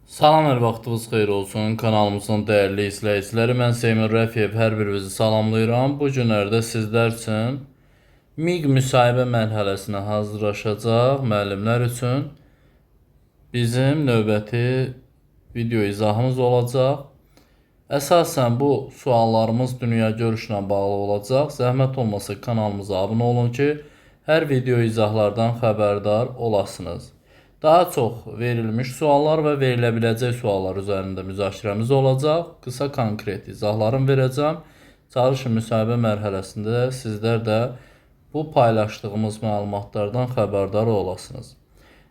Salam, hər vaxtınız xeyir olsun. Kanalımızın dəyərli izləyiciləri, mən Seymur Rəfiyev hər birinizi salamlayıram. Bu günlərdə sizlər üçün MİQ müsahibə mərhələsinə hazırlaşacaq müəllimlər üçün bizim növbəti video izahımız olacaq. Əsasən bu suallarımız dünya görüşlə bağlı olacaq. Zəhmət olmasa kanalımıza abunə olun ki, hər video izahlardan xəbərdar olasınız. Daha çox verilmiş suallar və verilə biləcək suallar üzərində müzakirəmiz olacaq. Qısa konkret izahlarım verəcəm. Çalışın müsahibə mərhələsində sizlər də bu paylaşdığımız məlumatlardan xəbərdar olasınız.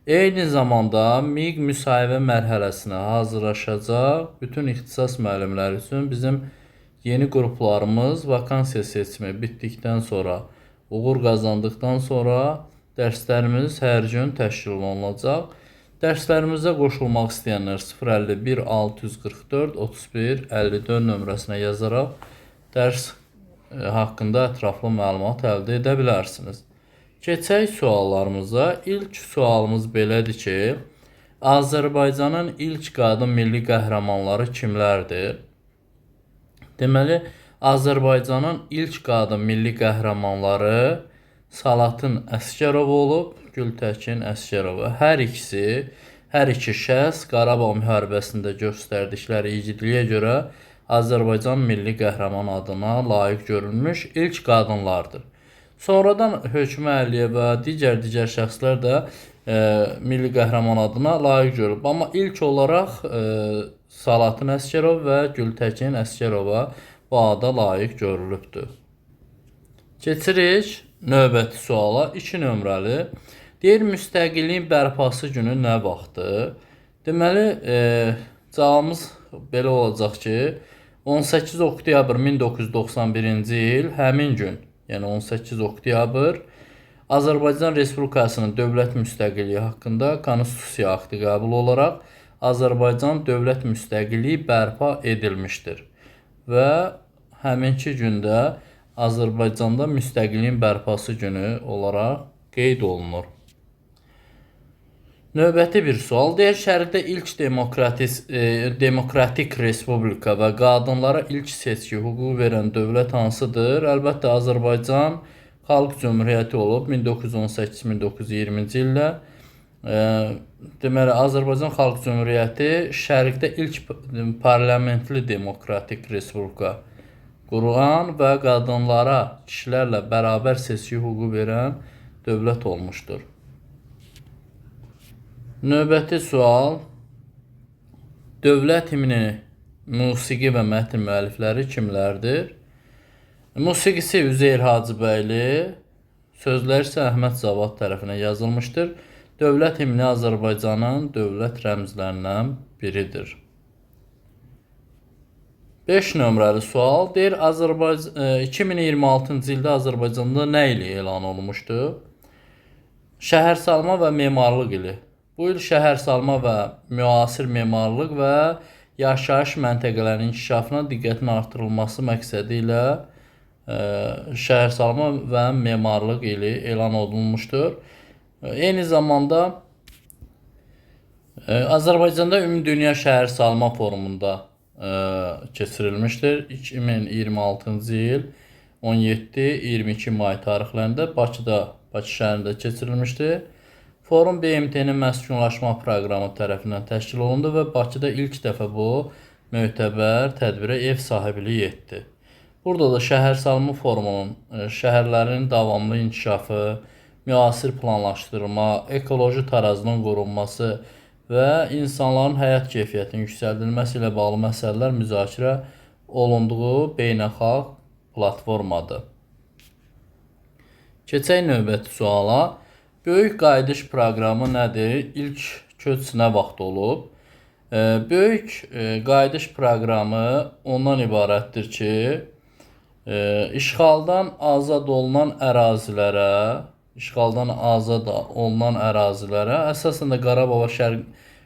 Eyni zamanda MİQ müsahibə mərhələsinə hazırlaşacaq bütün ixtisas müəllimləri üçün bizim yeni qruplarımız vakansiya seçimi bitdikdən sonra, uğur qazandıqdan sonra dərslərimiz hər gün təşkil olunacaq. Dərslərimizə qoşulmaq istəyənlər 051 644 31 54 nömrəsinə yazaraq dərs haqqında ətraflı məlumat əldə edə bilərsiniz. Keçək suallarımıza. İlk sualımız belədir ki, Azərbaycanın ilk qadın milli qəhrəmanları kimlərdir? Deməli, Azərbaycanın ilk qadın milli qəhrəmanları Salatın Əsgərov olub, Gültəkin Əsgərova. Hər iki şəxs Qarabağ müharibəsində göstərdikləri igidliyə görə Azərbaycan milli qəhrəman adına layiq görülmüş ilk qadınlardır. Sonradan Hökümə Əliyev və digər şəxslər də milli qəhrəman adına layiq görülüb. Amma ilk olaraq Salatın Əsgərov və Gültəkin Əsgərova bu ada layiq görülübdür. Keçirik növbəti suala. 2 nömrəli. Deyir, müstəqilliyin bərpası günü nə vaxtdır? Deməli, cavabımız belə olacaq ki, 18 oktyabr 1991-ci il həmin gün, yəni 18 oktyabr Azərbaycan Respublikasının dövlət müstəqilliyi haqqında konstitusiya aktı qəbul olaraq Azərbaycan dövlət müstəqilliyi bərpa edilmişdir və həminki gündə Azərbaycanda müstəqilliyin bərpası günü olaraq qeyd olunur. Növbəti bir sual deyir, şərqdə ilk demokratik respublika və qadınlara ilk seçki hüququ verən dövlət hansıdır? Əlbəttə, Azərbaycan Xalq Cümhuriyyəti olub 1918-1920-ci ildə. Deməli, Azərbaycan Xalq Cümhuriyyəti şərqdə ilk parlamentli demokratik respublika quran və qadınlara kişilərlə bərabər seçki hüququ verən dövlət olmuşdur. Növbəti sual. Dövlət himni musiqi və mətn müəllifləri kimlərdir? Musiqisi Üzeyir Hacıbəyli, sözləri isə Əhməd Cavad tərəfindən yazılmışdır. Dövlət himni Azərbaycanın dövlət rəmzlərindən biridir. 5 nömrəli sual. Deyir, 2026-cı ildə Azərbaycanda nə ili elan olunmuşdur? Şəhərsalma və memarlıq ili. Bu il şəhərsalma və müasir memarlıq və yaşayış məntəqələrinin inkişafına diqqətin artırılması məqsədi ilə şəhərsalma və memarlıq ili elan olunmuşdur. Eyni zamanda Azərbaycanda Ümumdünya Şəhərsalma Forumunda keçirilmişdir. 2026-cı il 17-22 may tarixlərində Bakı şəhərində keçirilmişdir. Forum BMT-nin məskunlaşma proqramı tərəfindən təşkil olundu və Bakıda ilk dəfə bu mötəbər tədbirə ev sahibliyi etdi. Burada da şəhərsalma forumunun şəhərlərin davamlı inkişafı, müasir planlaşdırma, ekoloji tarazının qorunması və insanların həyat keyfiyyətinin yüksəldilməsi ilə bağlı məsələlər müzakirə olunduğu beynəlxalq platformadır. Keçək növbəti suala. Böyük qayıdış proqramı nədir? İlk köç nə vaxt olub? Böyük qayıdış proqramı ondan ibarətdir ki, işğaldan azad olunan ərazilərə, əsasən də Qarabağ və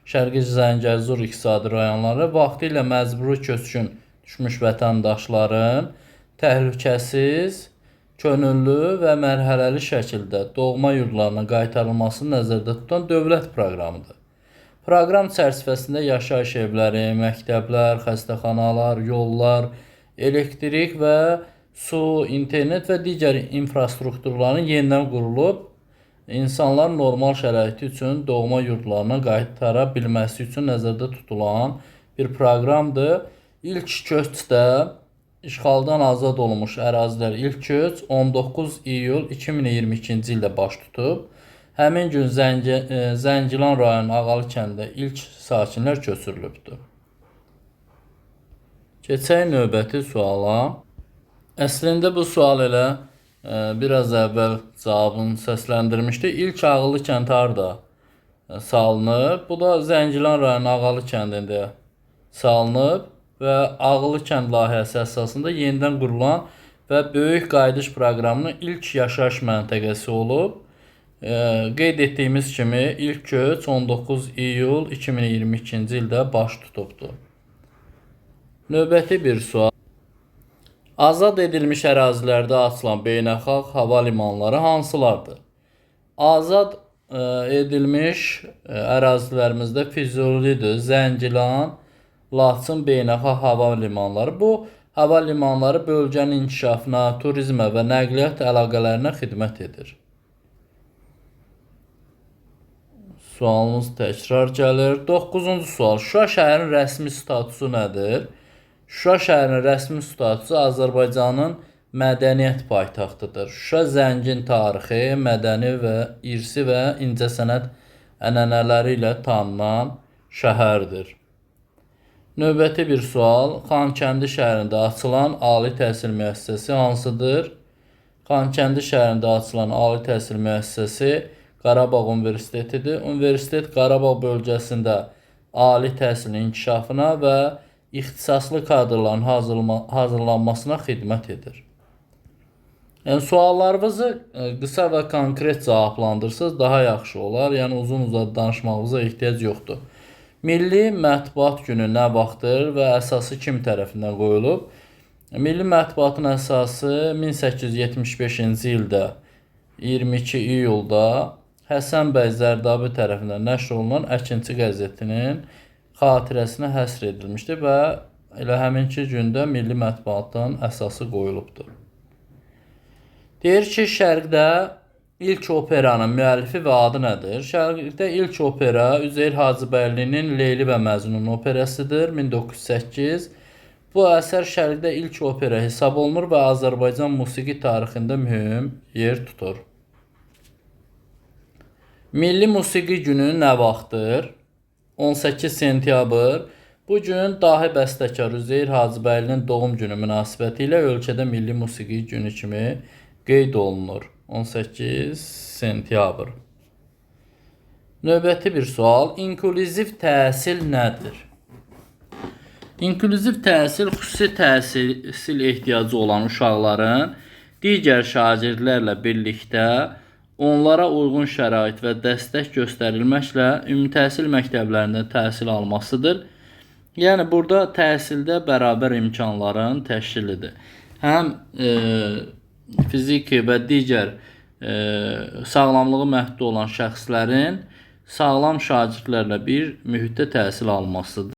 Şərqi Zəngəzur iqtisadi rayonları vaxtilə məcburi köçkün düşmüş vətəndaşların təhlükəsiz, könüllü və mərhələli şəkildə doğma yurdlarına qaytarılmasını nəzərdə tutan dövlət proqramıdır. Proqram çərçivəsində yaşayış evləri, məktəblər, xəstəxanalar, yollar, elektrik və su, internet və digər infrastrukturların yenidən qurulub, insanlar normal şəraiti üçün doğma yurdlarına qaytara bilməsi üçün nəzərdə tutulan bir proqramdır. İlk köçdə işğaldan azad olunmuş ərazilər ilk köç 19 iyul 2022-ci ildə baş tutub. Həmin gün Zəngilan rayonu Ağalı kəndində ilk sakinlər köçürülübdür. Keçək növbəti suala. Əslində bu sual elə biraz əvvəl cavabını səsləndirmişdi. İlk Ağalı kənd harda salınıb? Bu da Zəngilan rayonu Ağalı kəndində salınıb və Ağalı kənd layihəsi əsasında yenidən qurulan və böyük qayıdış proqramının ilk yaşayış məntəqəsi olub. Qeyd etdiyimiz kimi ilk köç 19 iyul 2022-ci ildə baş tutubdur. Növbəti bir sual. Azad edilmiş ərazilərdə açılan beynəlxalq hava limanları hansılardır? Azad edilmiş ərazilərimizdə Füzulidir, Zəngilan, Laçın beynəlxalq hava limanları. Bu hava limanları bölgənin inkişafına, turizmə və nəqliyyat əlaqələrinə xidmət edir. Sualımız təkrar gəlir. 9-cu sual. Şuşa şəhərinin rəsmi statusu nədir? Şuşa şəhərinin rəsmi statusu Azərbaycanın mədəniyyət paytaxtıdır. Şuşa zəngin tarixi, mədəni və irsi və incəsənət ənənələri ilə tanınan şəhərdir. Növbəti bir sual. Xankəndi şəhərində açılan ali təhsil müəssisəsi hansıdır? Xankəndi şəhərində açılan ali təhsil müəssisəsi Qarabağ Universitetidir. Universitet Qarabağ bölgəsində ali təhsilin inkişafına və ixtisaslı kadrların hazırlanmasına xidmət edir. Yəni, suallarınızı qısa və konkret cavablandırsınız, daha yaxşı olar. Yəni, uzun-uzadı danışmağınıza ehtiyac yoxdur. Milli Mətbuat Günü nə vaxtdır və əsası kim tərəfindən qoyulub? Milli Mətbuatın əsası 1875-ci ildə 22 iyulda Həsən bəy Zərdabi tərəfindən nəşr olunan Əkinçi qəzetinin xatirəsinə həsr edilmişdir və elə həminki gündə Milli Mətbuatın əsası qoyulubdur. Deyir ki, Şərqdə ilk operanın müəllifi və adı nədir? Şərqdə ilk opera Üzeyir Hacıbəylinin Leyli və Məcnun operasıdır, 1908. Bu əsər Şərqdə ilk opera hesab olunur və Azərbaycan musiqi tarixində mühüm yer tutur. Milli Musiqi Günü nə vaxtdır? 18 sentyabr. Bu gün dahi bəstəkar Üzeyir Hacıbəylinin doğum günü münasibəti ilə ölkədə Milli Musiqi Günü kimi qeyd olunur. 18 sentyabr. Növbəti bir sual. İnklüziv təhsil nədir? İnklüziv təhsil xüsusi təhsil ehtiyacı olan uşaqların digər şagirdlərlə birlikdə onlara uyğun şərait və dəstək göstərilməklə ümumi təhsil məktəblərində təhsil almasıdır. Yəni, burada təhsildə bərabər imkanların təşkilidir. Həm fiziki və digər sağlamlığı məhdud olan şəxslərin sağlam şagirdlərlə bir mühitdə təhsil almasıdır.